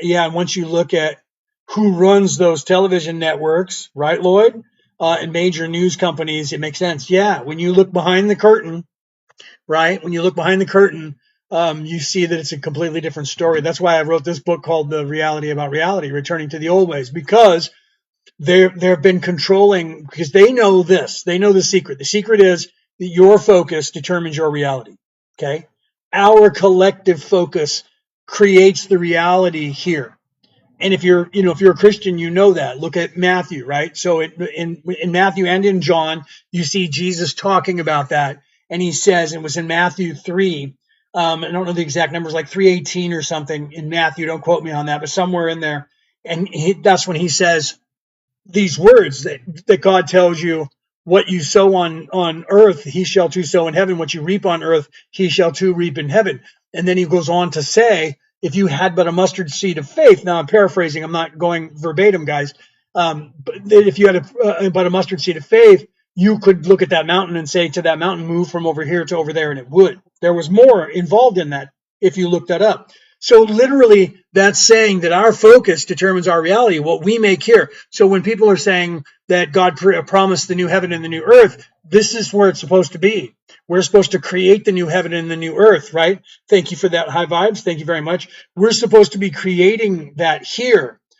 Yeah, and once you look at who runs those television networks, right, Lloyd, and major news companies, it makes sense. Yeah, when you look behind the curtain, right, when you look behind the curtain, you see that it's a completely different story. That's why I wrote this book called The Reality About Reality, Returning to the Old Ways, because they've been controlling, because they know this. They know the secret. The secret is that your focus determines your reality. Okay? Our collective focus creates the reality here. And if you're a Christian, you know that. Look at Matthew, right? So in Matthew and in John, you see Jesus talking about that, and he says it was in Matthew 3. I don't know the exact numbers, like 3:18 or something in Matthew. Don't quote me on that, but somewhere in there, and that's when he says these words that God tells you, what you sow on earth, he shall too sow in heaven. What you reap on earth, he shall too reap in heaven. And then he goes on to say, if you had but a mustard seed of faith, now I'm paraphrasing, I'm not going verbatim, guys, but if you had but a mustard seed of faith, you could look at that mountain and say to that mountain, move from over here to over there, and it would. There was more involved in that if you look that up. So literally, that's saying that our focus determines our reality, what we make here. So when people are saying that God promised the new heaven and the new earth, this is where it's supposed to be. We're supposed to create the new heaven and the new earth, right? Thank you for that high vibes. Thank you very much. We're supposed to be creating that here.